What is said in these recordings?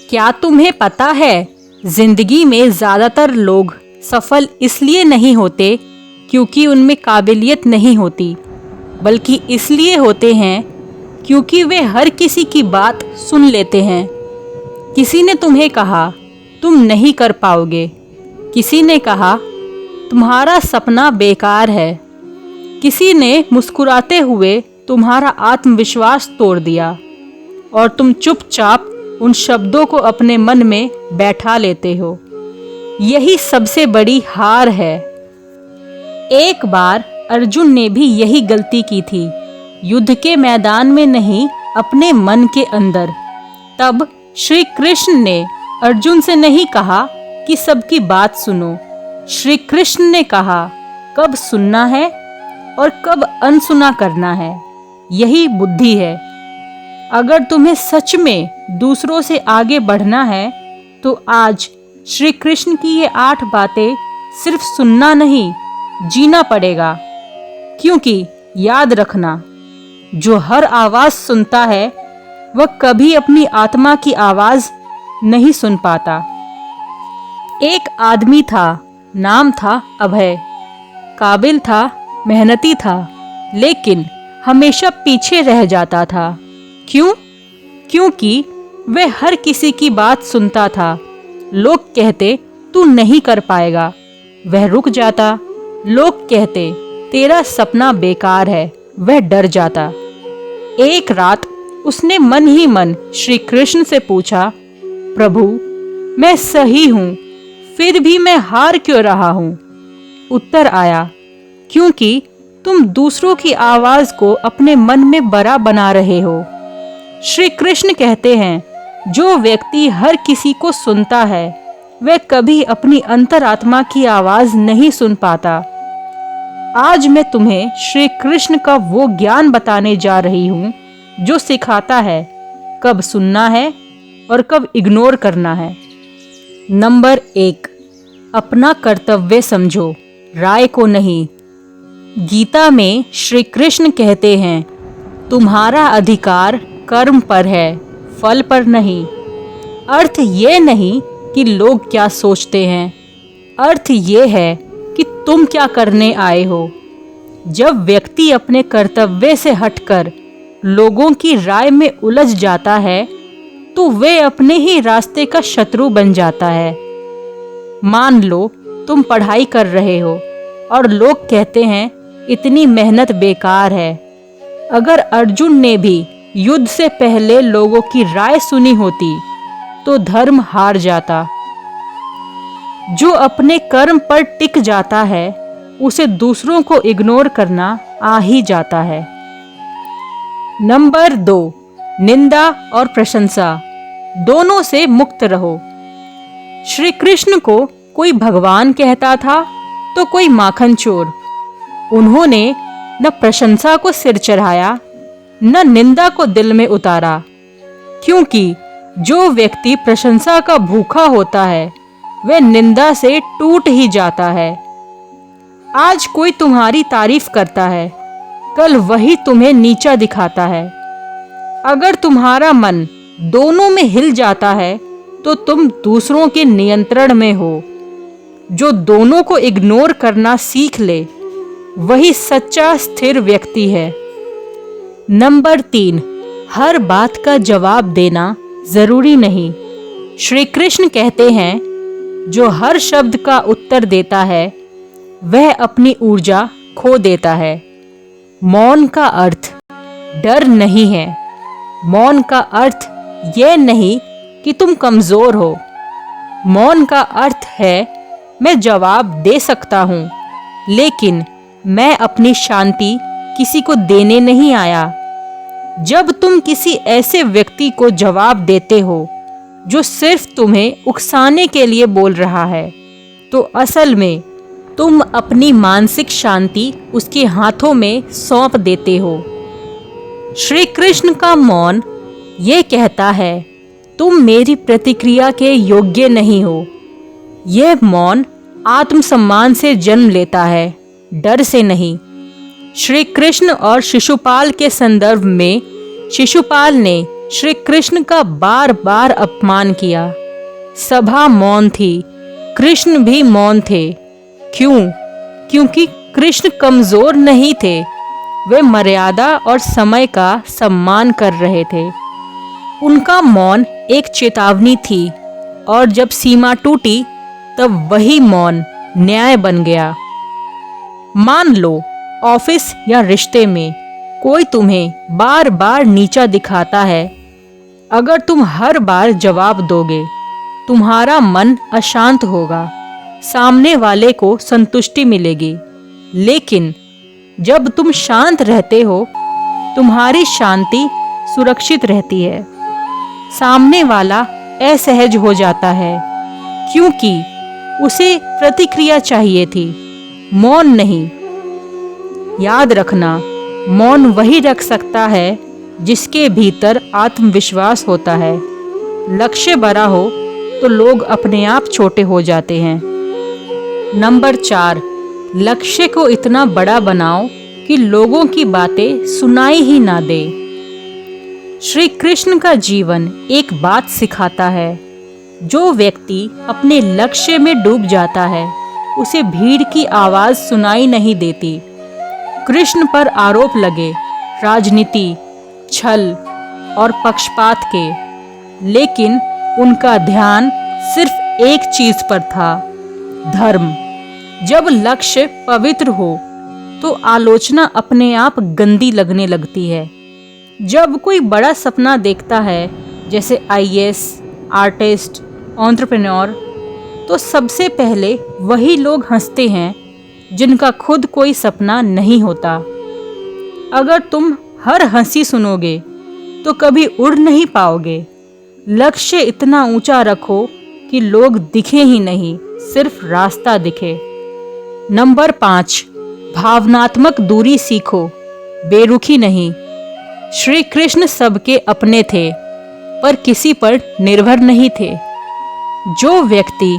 क्या तुम्हें पता है, जिंदगी में ज़्यादातर लोग सफल इसलिए नहीं होते क्योंकि उनमें काबिलियत नहीं होती, बल्कि इसलिए होते हैं क्योंकि वे हर किसी की बात सुन लेते हैं। किसी ने तुम्हें कहा तुम नहीं कर पाओगे, किसी ने कहा तुम्हारा सपना बेकार है, किसी ने मुस्कुराते हुए तुम्हारा आत्मविश्वास तोड़ दिया और तुम चुपचाप उन शब्दों को अपने मन में बैठा लेते हो। यही सबसे बड़ी हार है। एक बार अर्जुन ने भी यही गलती की थी, युद्ध के मैदान में नहीं, अपने मन के अंदर। तब श्री कृष्ण ने अर्जुन से नहीं कहा कि सबकी बात सुनो। श्री कृष्ण ने कहा कब सुनना है और कब अनसुना करना है। यही बुद्धि है। अगर तुम्हें सच में दूसरों से आगे बढ़ना है तो आज श्री कृष्ण की ये 8 बातें सिर्फ सुनना नहीं, जीना पड़ेगा। क्योंकि याद रखना, जो हर आवाज़ सुनता है वह कभी अपनी आत्मा की आवाज़ नहीं सुन पाता। एक आदमी था, नाम था अभय। काबिल था, मेहनती था, लेकिन हमेशा पीछे रह जाता था। क्यों? क्योंकि वह हर किसी की बात सुनता था। लोग कहते तू नहीं कर पाएगा, वह रुक जाता। लोग कहते तेरा सपना बेकार है, वह डर जाता। एक रात उसने मन ही मन श्री कृष्ण से पूछा, प्रभु मैं सही हूँ, फिर भी मैं हार क्यों रहा हूँ? उत्तर आया, क्योंकि तुम दूसरों की आवाज़ को अपने मन में बड़ा बना रहे हो। श्री कृष्ण कहते हैं जो व्यक्ति हर किसी को सुनता है वह कभी अपनी अंतरात्मा की आवाज़ नहीं सुन पाता। आज मैं तुम्हें श्री कृष्ण का वो ज्ञान बताने जा रही हूँ जो सिखाता है कब सुनना है और कब इग्नोर करना है। नंबर 1, अपना कर्तव्य समझो, राय को नहीं। गीता में श्री कृष्ण कहते हैं तुम्हारा अधिकार कर्म पर है, फल पर नहीं। अर्थ ये नहीं कि लोग क्या सोचते हैं, अर्थ ये है कि तुम क्या करने आए हो। जब व्यक्ति अपने कर्तव्य से हटकर लोगों की राय में उलझ जाता है तो वे अपने ही रास्ते का शत्रु बन जाता है। मान लो तुम पढ़ाई कर रहे हो और लोग कहते हैं इतनी मेहनत बेकार है। अगर अर्जुन ने भी युद्ध से पहले लोगों की राय सुनी होती तो धर्म हार जाता। जो अपने कर्म पर टिक जाता है उसे दूसरों को इग्नोर करना आ ही जाता है। नंबर 2, निंदा और प्रशंसा दोनों से मुक्त रहो। श्री कृष्ण को कोई भगवान कहता था तो कोई माखन चोर। उन्होंने न प्रशंसा को सिर चढ़ाया न निंदा को दिल में उतारा, क्योंकि जो व्यक्ति प्रशंसा का भूखा होता है वह निंदा से टूट ही जाता है। आज कोई तुम्हारी तारीफ करता है, कल वही तुम्हें नीचा दिखाता है। अगर तुम्हारा मन दोनों में हिल जाता है तो तुम दूसरों के नियंत्रण में हो। जो दोनों को इग्नोर करना सीख ले वही सच्चा स्थिर व्यक्ति है। नंबर 3, हर बात का जवाब देना जरूरी नहीं। श्री कृष्ण कहते हैं जो हर शब्द का उत्तर देता है वह अपनी ऊर्जा खो देता है। मौन का अर्थ डर नहीं है। मौन का अर्थ यह नहीं कि तुम कमजोर हो। मौन का अर्थ है मैं जवाब दे सकता हूँ, लेकिन मैं अपनी शांति किसी को देने नहीं आया। जब तुम किसी ऐसे व्यक्ति को जवाब देते हो जो सिर्फ तुम्हें उकसाने के लिए बोल रहा है तो असल में तुम अपनी मानसिक शांति उसके हाथों में सौंप देते हो। श्री कृष्ण का मौन ये कहता है तुम मेरी प्रतिक्रिया के योग्य नहीं हो। यह मौन आत्मसम्मान से जन्म लेता है, डर से नहीं। श्री कृष्ण और शिशुपाल के संदर्भ में शिशुपाल ने श्री कृष्ण का बार बार अपमान किया। सभा मौन थी, कृष्ण भी मौन थे। क्यों? क्योंकि कृष्ण कमजोर नहीं थे, वे मर्यादा और समय का सम्मान कर रहे थे। उनका मौन एक चेतावनी थी, और जब सीमा टूटी तब वही मौन न्याय बन गया। मान लो ऑफिस या रिश्ते में कोई तुम्हें बार बार नीचा दिखाता है। अगर तुम हर बार जवाब दोगे, तुम्हारा मन अशांत होगा, सामने वाले को संतुष्टि मिलेगी। लेकिन जब तुम शांत रहते हो, तुम्हारी शांति सुरक्षित रहती है। सामने वाला असहज हो जाता है, क्योंकि उसे प्रतिक्रिया चाहिए थी, मौन नहीं। याद रखना, मौन वही रख सकता है जिसके भीतर आत्मविश्वास होता है। लक्ष्य बड़ा हो तो लोग अपने आप छोटे हो जाते हैं। नंबर 4, लक्ष्य को इतना बड़ा बनाओ कि लोगों की बातें सुनाई ही ना दे। श्री कृष्ण का जीवन एक बात सिखाता है, जो व्यक्ति अपने लक्ष्य में डूब जाता है, उसे भीड़ की आवाज सुनाई नहीं देती। कृष्ण पर आरोप लगे राजनीति, छल और पक्षपात के, लेकिन उनका ध्यान सिर्फ एक चीज पर था, धर्म। जब लक्ष्य पवित्र हो तो आलोचना अपने आप गंदी लगने लगती है। जब कोई बड़ा सपना देखता है, जैसे आईएएस, आर्टिस्ट, एंटरप्रेन्योर, तो सबसे पहले वही लोग हंसते हैं जिनका खुद कोई सपना नहीं होता। अगर तुम हर हंसी सुनोगे तो कभी उड़ नहीं पाओगे। लक्ष्य इतना ऊंचा रखो कि लोग दिखे ही नहीं, सिर्फ रास्ता दिखे। नंबर 5, भावनात्मक दूरी सीखो, बेरुखी नहीं। श्री कृष्ण सबके अपने थे, पर किसी पर निर्भर नहीं थे। जो व्यक्ति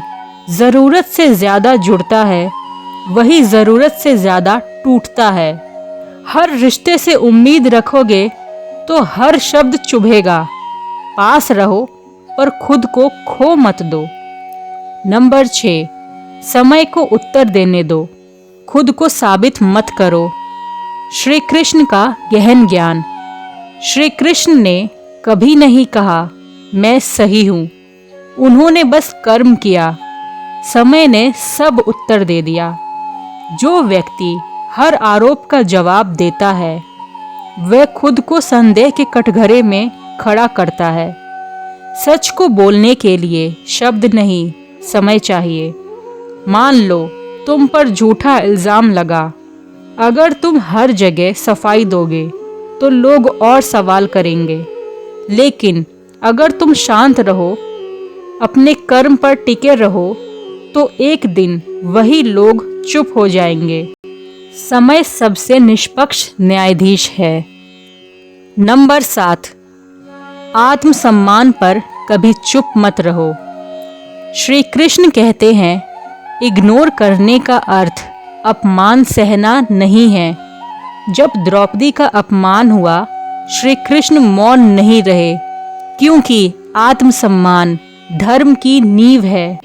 जरूरत से ज्यादा जुड़ता है, वही जरूरत से ज्यादा टूटता है। हर रिश्ते से उम्मीद रखोगे तो हर शब्द चुभेगा। पास रहो पर खुद को खो मत दो। नंबर 6, समय को उत्तर देने दो, खुद को साबित मत करो। श्री कृष्ण का गहन ज्ञान। श्री कृष्ण ने कभी नहीं कहा मैं सही हूं, उन्होंने बस कर्म किया, समय ने सब उत्तर दे दिया। जो व्यक्ति हर आरोप का जवाब देता है, वह खुद को संदेह के कटघरे में खड़ा करता है। सच को बोलने के लिए शब्द नहीं, समय चाहिए। मान लो तुम पर झूठा इल्जाम लगा। अगर तुम हर जगह सफाई दोगे तो लोग और सवाल करेंगे। लेकिन अगर तुम शांत रहो, अपने कर्म पर टिके रहो, तो एक दिन वही लोग चुप हो जाएंगे। समय सबसे निष्पक्ष न्यायाधीश है। नंबर 7, आत्मसम्मान पर कभी चुप मत रहो। श्री कृष्ण कहते हैं, इग्नोर करने का अर्थ अपमान सहना नहीं है। जब द्रौपदी का अपमान हुआ, श्री कृष्ण मौन नहीं रहे, क्योंकि आत्मसम्मान धर्म की नींव है।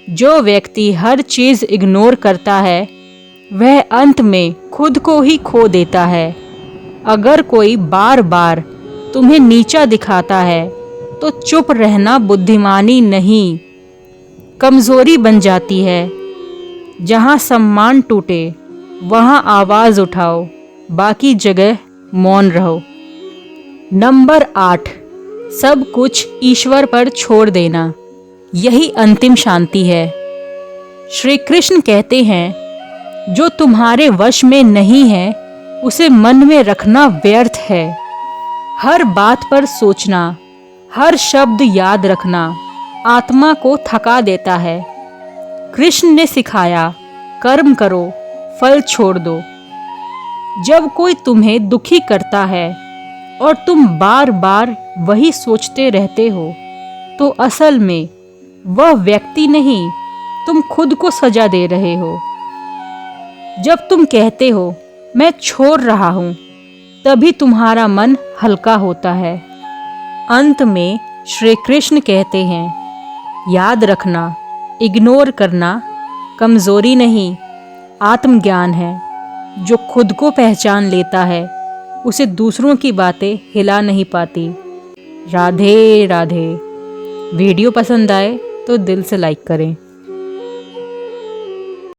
जो व्यक्ति हर चीज इग्नोर करता है, वह अंत में खुद को ही खो देता है। अगर कोई बार बार तुम्हें नीचा दिखाता है, तो चुप रहना बुद्धिमानी नहीं, कमजोरी बन जाती है। जहाँ सम्मान टूटे, वहाँ आवाज उठाओ, बाकी जगह मौन रहो। नंबर 8, सब कुछ ईश्वर पर छोड़ देना, यही अंतिम शांति है। श्री कृष्ण कहते हैं, जो तुम्हारे वश में नहीं है, उसे मन में रखना व्यर्थ है। हर बात पर सोचना, हर शब्द याद रखना आत्मा को थका देता है। कृष्ण ने सिखाया, कर्म करो, फल छोड़ दो। जब कोई तुम्हें दुखी करता है और तुम बार बार वही सोचते रहते हो, तो असल में वह व्यक्ति नहीं, तुम खुद को सजा दे रहे हो। जब तुम कहते हो मैं छोड़ रहा हूं, तभी तुम्हारा मन हल्का होता है। अंत में श्री कृष्ण कहते हैं, याद रखना, इग्नोर करना कमज़ोरी नहीं, आत्मज्ञान है। जो खुद को पहचान लेता है उसे दूसरों की बातें हिला नहीं पाती। राधे राधे। वीडियो पसंद आए तो दिल से लाइक करें।